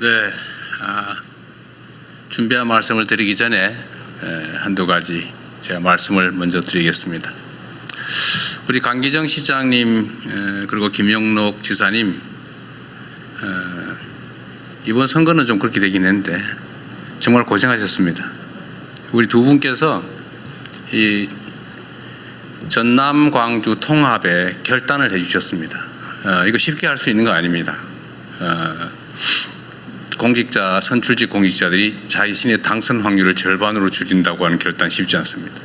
네, 준비한 말씀을 드리기 전에 한두 가지 제가 말씀을 먼저 드리겠습니다. 우리 강기정 시장님 그리고 김영록 지사님 이번 선거는 좀 그렇게 되긴 했는데 정말 고생하셨습니다. 우리 두 분께서 이 전남 광주 통합에 결단을 해주셨습니다. 이거 쉽게 할 수 있는 거 아닙니다. 공직자, 선출직 공직자들이 자신의 당선 확률을 절반으로 줄인다고 하는 결단 쉽지 않습니다.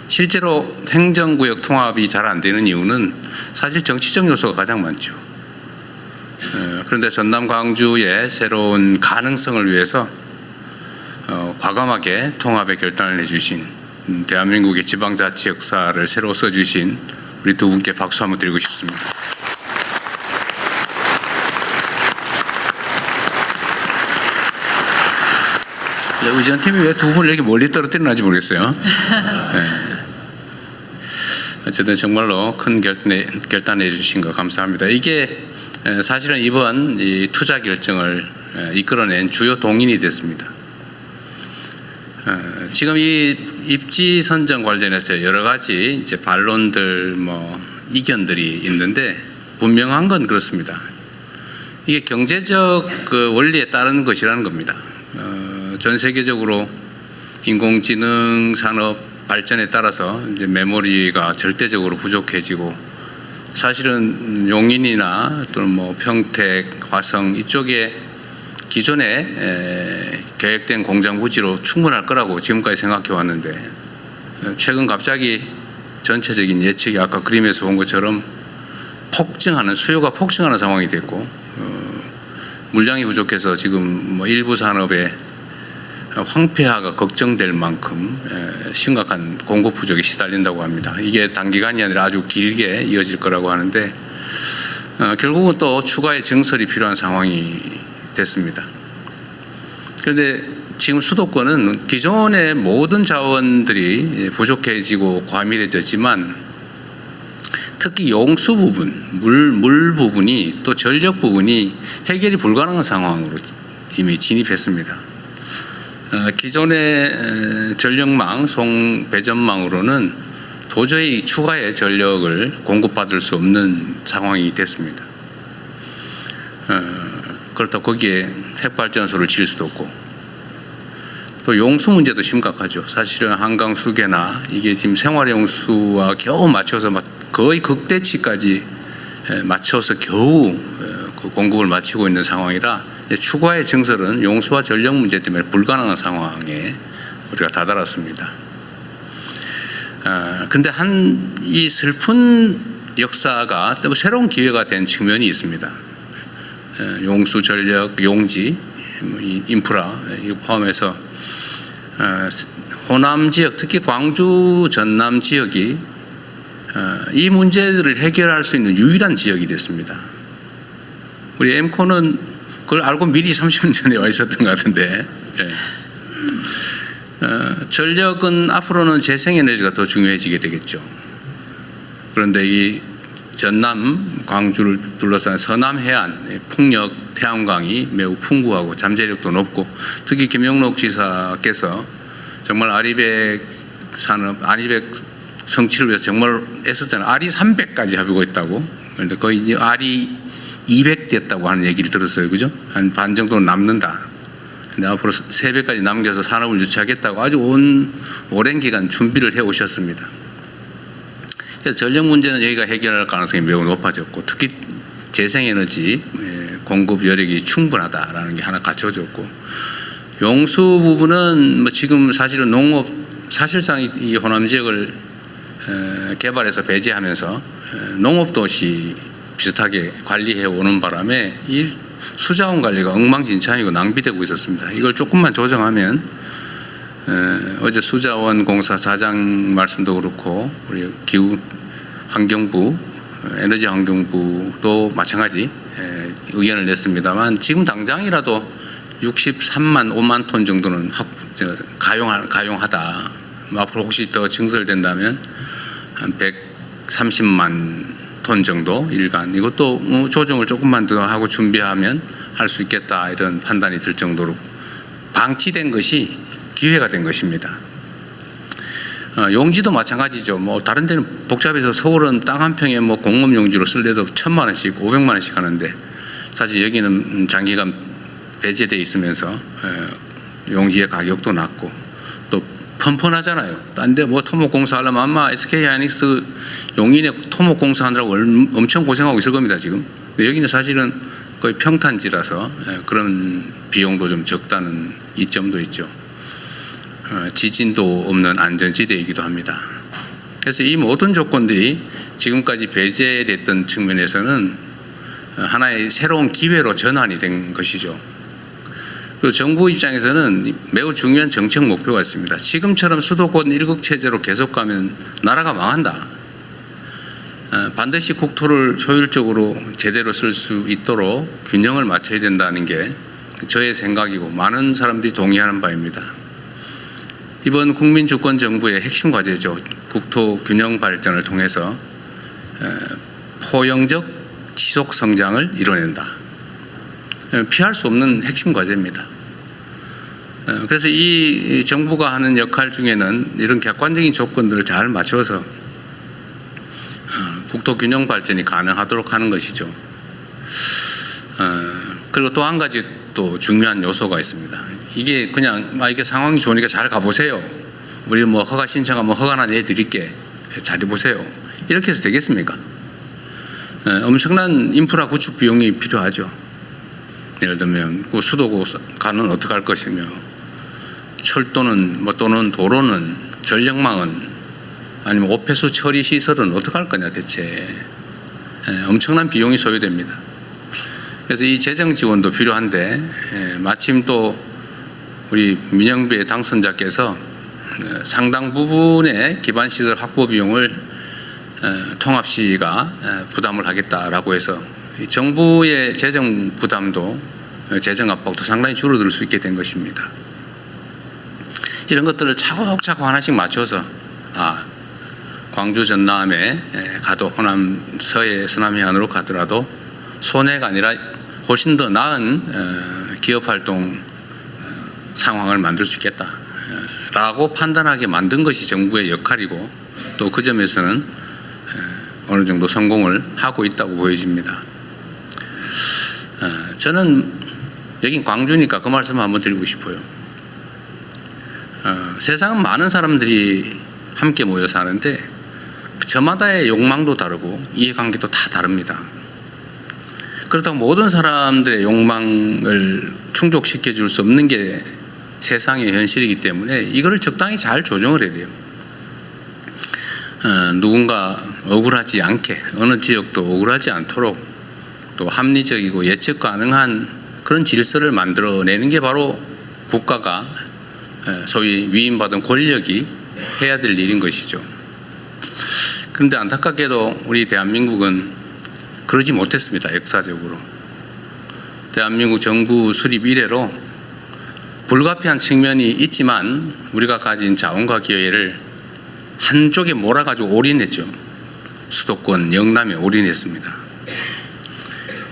실제로 행정구역 통합이 잘 안 되는 이유는 사실 정치적 요소가 가장 많죠. 그런데 전남 광주의 새로운 가능성을 위해서 과감하게 통합의 결단을 해주신 대한민국의 지방자치 역사를 새로 써주신 우리 두 분께 박수 한번 드리고 싶습니다. 의전팀이 왜 두 분을 이렇게 멀리 떨어뜨리는지 모르겠어요. 네. 어쨌든 정말로 큰 결단해 주신 거 감사합니다. 이게 사실은 이번 이 투자 결정을 이끌어낸 주요 동인이 됐습니다. 지금 이 입지 선정 관련해서 여러 가지 이제 반론들, 이견들이 있는데 분명한 건 그렇습니다. 이게 경제적 그 원리에 따른 것이라는 겁니다. 전 세계적으로 인공지능 산업 발전에 따라서 이제 메모리가 절대적으로 부족해지고 사실은 용인이나 또는 평택, 화성 이쪽에 기존에 계획된 공장 부지로 충분할 거라고 지금까지 생각해 왔는데 최근 갑자기 전체적인 예측이 아까 그림에서 본 것처럼 수요가 폭증하는 상황이 됐고 물량이 부족해서 지금 일부 산업에 황폐화가 걱정될 만큼 심각한 공급 부족에 시달린다고 합니다. 이게 단기간이 아니라 아주 길게 이어질 거라고 하는데 결국은 또 추가의 증설이 필요한 상황이 됐습니다. 그런데 지금 수도권은 기존의 모든 자원들이 부족해지고 과밀해졌지만 특히 용수 부분, 물 부분이 또 전력 부분이 해결이 불가능한 상황으로 이미 진입했습니다. 기존의 전력망, 송배전망으로는 도저히 추가의 전력을 공급받을 수 없는 상황이 됐습니다. 그렇다고 거기에 핵발전소를 지을 수도 없고 또 용수 문제도 심각하죠. 사실은 한강 수계나 이게 지금 생활용수와 겨우 맞춰서 거의 극대치까지 맞춰서 겨우 그 공급을 마치고 있는 상황이라 추가의 증설은 용수와 전력 문제 때문에 불가능한 상황에 우리가 다다랐습니다. 근데 이 슬픈 역사가 또 새로운 기회가 된 측면이 있습니다. 용수, 전력, 용지, 인프라 이거 포함해서 호남 지역, 특히 광주, 전남 지역이 이 문제들을 해결할 수 있는 유일한 지역이 됐습니다. 우리 엠코는 그걸 알고 미리 30년 전에 와 있었던 것 같은데 전력은 앞으로는 재생에너지가 더 중요해지게 되겠죠. 그런데 이 전남, 광주를 둘러싼 서남 해안, 풍력, 태양광이 매우 풍부하고 잠재력도 높고 특히 김영록 지사께서 정말 아리백 성취를 위해서 정말 애썼잖아요. 아리 300까지 하고 있다고. 그런데 거의 이제 아리 200 됐다고 하는 얘기를 들었어요. 그죠? 한 반 정도는 남는다. 근데 앞으로 3배까지 남겨서 산업을 유치하겠다고 아주 오랜 기간 준비를 해 오셨습니다. 그래서 전력 문제는 여기가 해결할 가능성이 매우 높아졌고 특히 재생에너지 공급 여력이 충분하다라는 게 하나 갖춰졌고 용수 부분은 지금 사실은 사실상 이 호남 지역을 개발해서 배제하면서 농업도시 비슷하게 관리해 오는 바람에 이 수자원 관리가 엉망진창이고 낭비되고 있었습니다. 이걸 조금만 조정하면 어제 수자원 공사 사장 말씀도 그렇고 우리 기후환경부, 에너지환경부도 마찬가지 의견을 냈습니다만 지금 당장이라도 63만 5만 톤 정도는 가용하다. 앞으로 혹시 더 증설된다면 한 130만 톤 정도 일간 이것도 조정을 조금만 더 하고 준비하면 할 수 있겠다 이런 판단이 들 정도로 방치된 것이 기회가 된 것입니다. 용지도 마찬가지죠. 뭐 다른 데는 복잡해서 서울은 땅 한 평에 뭐 공업 용지로 쓸래도 1,000만 원씩 500만 원씩 하는데 사실 여기는 장기간 배제돼 있으면서 용지의 가격도 낮고 또 펀펀하잖아요. 딴 데 뭐 토목공사 하려면 아마 SK하이닉스 용인에 토목공사 하느라고 엄청 고생하고 있을 겁니다 지금. 근데 여기는 사실은 거의 평탄지라서 그런 비용도 좀 적다는 이점도 있죠. 지진도 없는 안전지대이기도 합니다. 그래서 이 모든 조건들이 지금까지 배제됐던 측면에서는 하나의 새로운 기회로 전환이 된 것이죠. 그리고 정부 입장에서는 매우 중요한 정책 목표가 있습니다. 지금처럼 수도권 일극 체제로 계속 가면 나라가 망한다. 반드시 국토를 효율적으로 제대로 쓸 수 있도록 균형을 맞춰야 된다는 게 저의 생각이고 많은 사람들이 동의하는 바입니다. 이번 국민주권정부의 핵심 과제죠. 국토 균형 발전을 통해서 포용적 지속 성장을 이뤄낸다. 피할 수 없는 핵심 과제입니다. 그래서 이 정부가 하는 역할 중에는 이런 객관적인 조건들을 잘 맞춰서 국토 균형 발전이 가능하도록 하는 것이죠. 그리고 또 한 가지 또 중요한 요소가 있습니다. 이게 그냥 이게 상황이 좋으니까 잘 가보세요. 우리 뭐 허가 신청하면 허가나 내드릴게. 잘 해보세요. 이렇게 해서 되겠습니까? 엄청난 인프라 구축 비용이 필요하죠. 예를 들면 그 수도가는 어떻게 할 것이며 철도는 뭐 또는 도로는 전력망은 아니면 오폐수 처리 시설은 어떻게 할 거냐 대체. 엄청난 비용이 소요됩니다. 그래서 이 재정 지원도 필요한데 마침 또 우리 민영배 당선자께서 상당 부분의 기반시설 확보 비용을 통합시가 부담을 하겠다라고 해서 정부의 재정 부담도 재정 압박도 상당히 줄어들 수 있게 된 것입니다. 이런 것들을 차곡차곡 하나씩 맞춰서 광주 전남에 가도 호남 서해 서남 해안으로 가더라도 손해가 아니라 훨씬 더 나은 기업활동 상황을 만들 수 있겠다라고 판단하게 만든 것이 정부의 역할이고 또 그 점에서는 어느 정도 성공을 하고 있다고 보여집니다. 저는 여긴 광주니까 그 말씀을 한번 드리고 싶어요. 세상은 많은 사람들이 함께 모여 사는데 저마다의 욕망도 다르고 이해관계도 다 다릅니다. 그렇다고 모든 사람들의 욕망을 충족시켜 줄 수 없는 게 세상의 현실이기 때문에 이거를 적당히 잘 조정을 해야 돼요. 누군가 억울하지 않게 어느 지역도 억울하지 않도록 또 합리적이고 예측 가능한 그런 질서를 만들어내는 게 바로 국가가 소위 위임받은 권력이 해야 될 일인 것이죠. 그런데 안타깝게도 우리 대한민국은 그러지 못했습니다. 역사적으로. 대한민국 정부 수립 이래로 불가피한 측면이 있지만 우리가 가진 자원과 기회를 한쪽에 몰아가지고 올인했죠. 수도권 영남에 올인했습니다.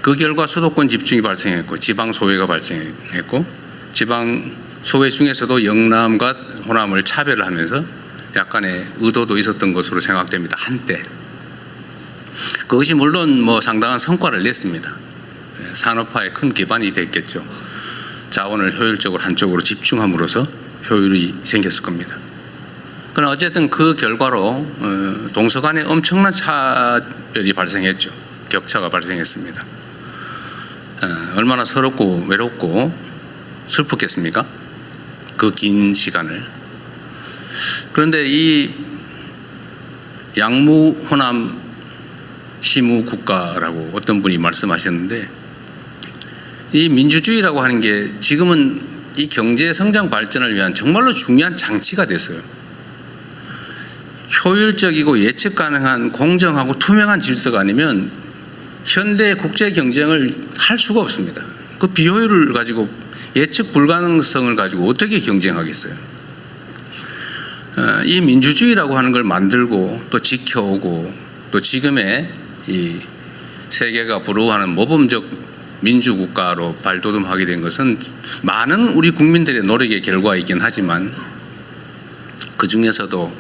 그 결과 수도권 집중이 발생했고 지방 소외가 발생했고 지방 소외 중에서도 영남과 호남을 차별을 하면서 약간의 의도도 있었던 것으로 생각됩니다. 한때. 그것이 물론 뭐 상당한 성과를 냈습니다. 산업화에 큰 기반이 됐겠죠. 자원을 효율적으로 한쪽으로 집중함으로써 효율이 생겼을 겁니다. 그러나 어쨌든 그 결과로 동서간에 엄청난 차별이 발생했죠. 격차가 발생했습니다. 얼마나 서럽고 외롭고 슬프겠습니까? 그 긴 시간을. 그런데 이 양무 호남 시무 국가라고 어떤 분이 말씀하셨는데 이 민주주의라고 하는 게 지금은 이 경제 성장 발전을 위한 정말로 중요한 장치가 됐어요. 효율적이고 예측 가능한 공정하고 투명한 질서가 아니면 현대 국제 경쟁을 할 수가 없습니다. 그 비효율을 가지고 예측 불가능성을 가지고 어떻게 경쟁하겠어요? 이 민주주의라고 하는 걸 만들고 또 지켜오고 또 지금의 이 세계가 부러워하는 모범적 민주국가로 발돋움하게 된 것은 많은 우리 국민들의 노력의 결과이긴 하지만 그 중에서도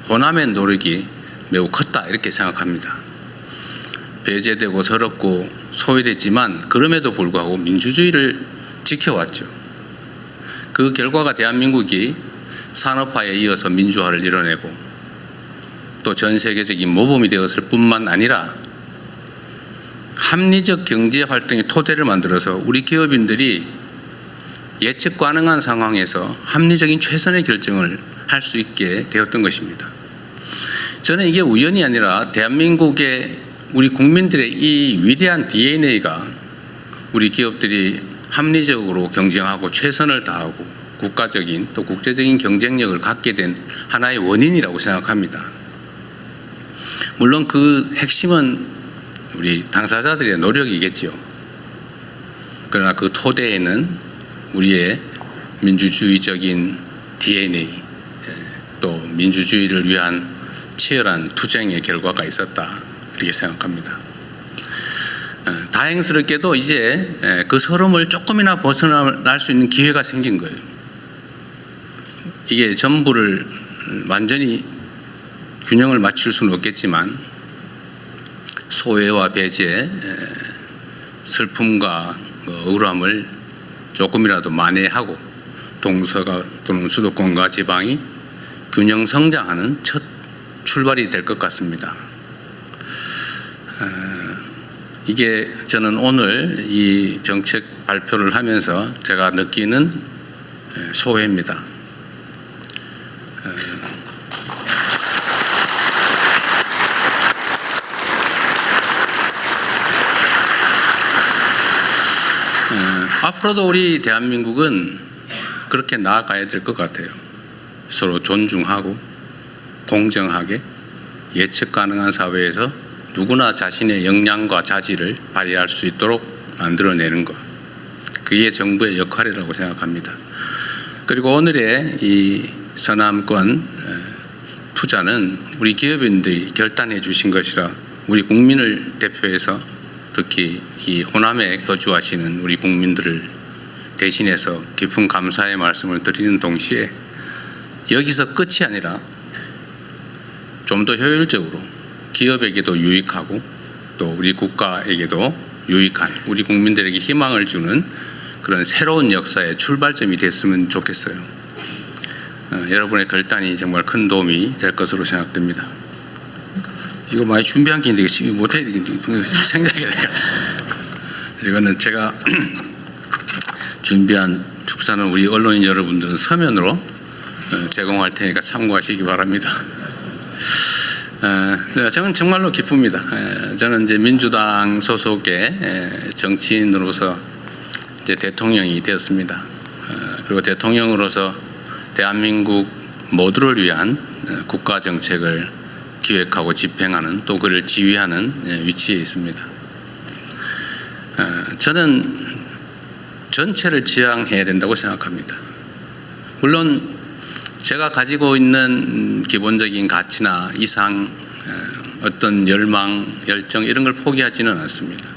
호남의 노력이 매우 컸다 이렇게 생각합니다. 배제되고 서럽고 소외됐지만 그럼에도 불구하고 민주주의를 지켜왔죠. 그 결과가 대한민국이 산업화에 이어서 민주화를 이뤄내고 또 전 세계적인 모범이 되었을 뿐만 아니라 합리적 경제 활동의 토대를 만들어서 우리 기업인들이 예측 가능한 상황에서 합리적인 최선의 결정을 할 수 있게 되었던 것입니다. 저는 이게 우연이 아니라 대한민국의 우리 국민들의 이 위대한 DNA가 우리 기업들이 합리적으로 경쟁하고 최선을 다하고 국가적인 또 국제적인 경쟁력을 갖게 된 하나의 원인이라고 생각합니다. 물론 그 핵심은 우리 당사자들의 노력이겠죠. 그러나 그 토대에는 우리의 민주주의적인 DNA 또 민주주의를 위한 치열한 투쟁의 결과가 있었다 이렇게 생각합니다. 다행스럽게도 이제 그 서름을 조금이나 벗어날 수 있는 기회가 생긴 거예요. 이게 전부를 완전히 균형을 맞출 수는 없겠지만 소외와 배제, 슬픔과 억울함을 조금이라도 만회하고 동서가 또는 수도권과 지방이 균형 성장하는 첫 출발이 될 것 같습니다. 이게 저는 오늘 이 정책 발표를 하면서 제가 느끼는 소회입니다. 앞으로도 우리 대한민국은 그렇게 나아가야 될 것 같아요. 서로 존중하고 공정하게 예측 가능한 사회에서 누구나 자신의 역량과 자질을 발휘할 수 있도록 만들어내는 것. 그게 정부의 역할이라고 생각합니다. 그리고 오늘의 이 서남권 투자는 우리 기업인들이 결단해 주신 것이라 우리 국민을 대표해서 특히 이 호남에 거주하시는 우리 국민들을 대신해서 깊은 감사의 말씀을 드리는 동시에 여기서 끝이 아니라 좀 더 효율적으로 기업에게도 유익하고 또 우리 국가에게도 유익한 우리 국민들에게 희망을 주는 그런 새로운 역사의 출발점이 됐으면 좋겠어요. 여러분의 결단이 정말 큰 도움이 될 것으로 생각됩니다. 이거 많이 준비한 게 있는데 이거 못해야 되겠는데 생각해야 될 것 같아요. 이거는 제가 준비한 축사는 우리 언론인 여러분들은 서면으로 제공할 테니까 참고하시기 바랍니다. 저는 정말로 기쁩니다. 저는 이제 민주당 소속의 정치인으로서 이제 대통령이 되었습니다. 그리고 대통령으로서 대한민국 모두를 위한 국가 정책을 기획하고 집행하는 또 그를 지휘하는 위치에 있습니다. 저는 전체를 지향해야 된다고 생각합니다. 물론 제가 가지고 있는 기본적인 가치나 이상 어떤 열망, 열정 이런 걸 포기하지는 않습니다.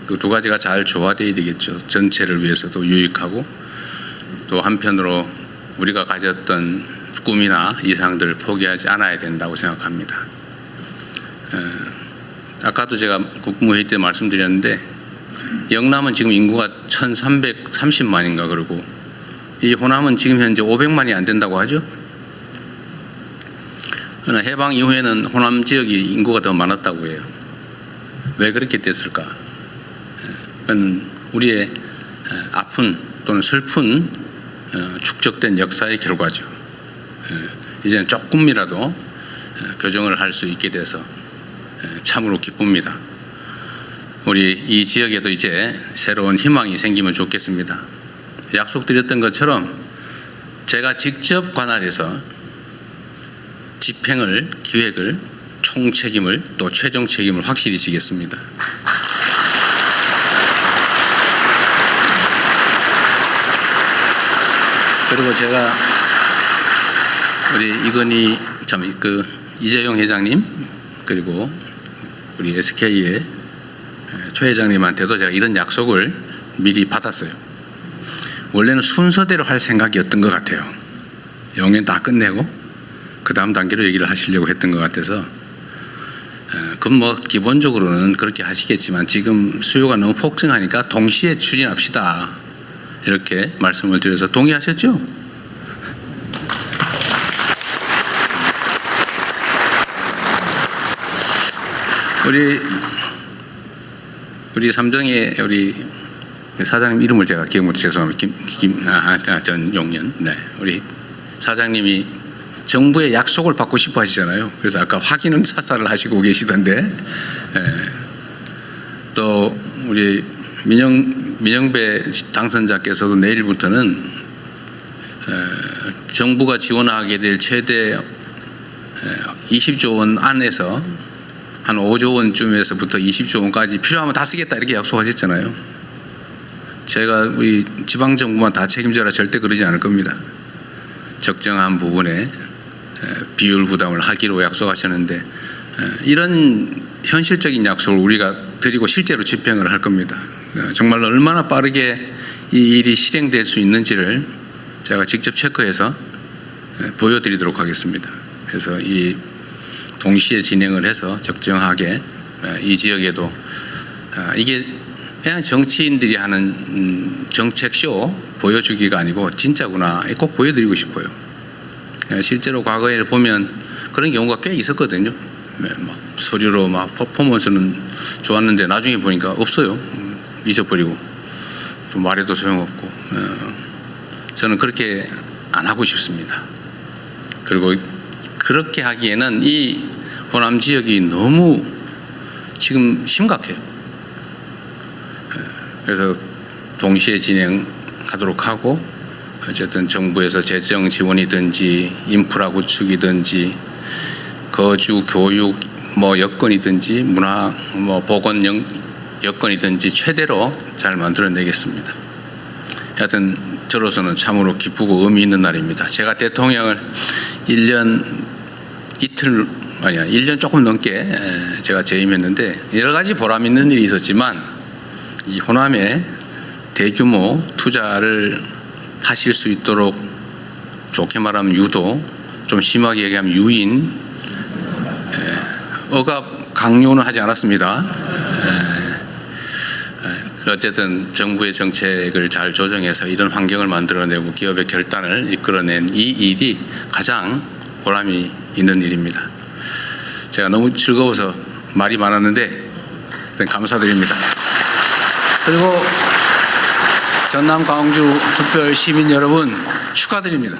그 두 가지가 잘 조화되어야 되겠죠. 전체를 위해서도 유익하고 또 한편으로 우리가 가졌던 꿈이나 이상들을 포기하지 않아야 된다고 생각합니다. 아까도 제가 국무회의 때 말씀드렸는데 영남은 지금 인구가 1330만인가 그러고 이 호남은 지금 현재 500만이 안 된다고 하죠. 그러나 해방 이후에는 호남 지역이 인구가 더 많았다고 해요. 왜 그렇게 됐을까? 그건 우리의 아픈 또는 슬픈 축적된 역사의 결과죠. 이제는 조금이라도 교정을 할 수 있게 돼서 참으로 기쁩니다. 우리 이 지역에도 이제 새로운 희망이 생기면 좋겠습니다. 약속드렸던 것처럼 제가 직접 관할해서 집행을, 기획을, 총책임을 또 최종 책임을 확실히 지겠습니다. 그리고 제가 우리 이건희 이재용 회장님 그리고 우리 SK의 최 회장님한테도 제가 이런 약속을 미리 받았어요. 원래는 순서대로 할 생각이었던 것 같아요. 영연 다 끝내고 그 다음 단계로 얘기를 하시려고 했던 것 같아서 그건 뭐 기본적으로는 그렇게 하시겠지만 지금 수요가 너무 폭증하니까 동시에 추진합시다 이렇게 말씀을 드려서 동의하셨죠? 우리 삼정의 우리 사장님 이름을 제가 기억 못 죄송합니다. 전용연. 네, 우리 사장님이 정부의 약속을 받고 싶어 하시잖아요. 그래서 아까 확인은 사살을 하시고 계시던데, 또 우리 민영배 당선자께서도 내일부터는 정부가 지원하게 될 최대 20조 원 안에서 한 5조 원쯤에서부터 20조 원까지 필요하면 다 쓰겠다 이렇게 약속하셨잖아요. 제가 우리 지방정부만 다 책임져라 절대 그러지 않을 겁니다. 적정한 부분에 비율 부담을 하기로 약속하셨는데 이런 현실적인 약속을 우리가 드리고 실제로 집행을 할 겁니다. 정말 얼마나 빠르게 이 일이 실행될 수 있는지를 제가 직접 체크해서 보여드리도록 하겠습니다. 그래서 이 동시에 진행을 해서 적정하게 이 지역에도 이게 그냥 정치인들이 하는 정책쇼 보여주기가 아니고 진짜구나 꼭 보여드리고 싶어요. 실제로 과거에 보면 그런 경우가 꽤 있었거든요. 막 서류로 막 퍼포먼스는 좋았는데 나중에 보니까 없어요. 잊어버리고 좀 말해도 소용없고 저는 그렇게 안 하고 싶습니다. 그리고 그렇게 하기에는 이 호남 지역이 너무 지금 심각해요. 그래서 동시에 진행하도록 하고 어쨌든 정부에서 재정 지원이든지 인프라 구축이든지 거주 교육 뭐 여건이든지 문화 뭐 보건 여건이든지 최대로 잘 만들어내겠습니다. 하여튼 저로서는 참으로 기쁘고 의미 있는 날입니다. 제가 대통령을 1년 조금 넘게 제가 재임했는데 여러 가지 보람 있는 일이 있었지만 이 호남에 대규모 투자를 하실 수 있도록 좋게 말하면 유도, 좀 심하게 얘기하면 유인, 억압 강요는 하지 않았습니다. 어쨌든 정부의 정책을 잘 조정해서 이런 환경을 만들어내고 기업의 결단을 이끌어낸 이 일이 가장 보람이 있는 일입니다. 제가 너무 즐거워서 말이 많았는데 감사드립니다. 그리고 전남 광주 특별 시민 여러분 축하드립니다.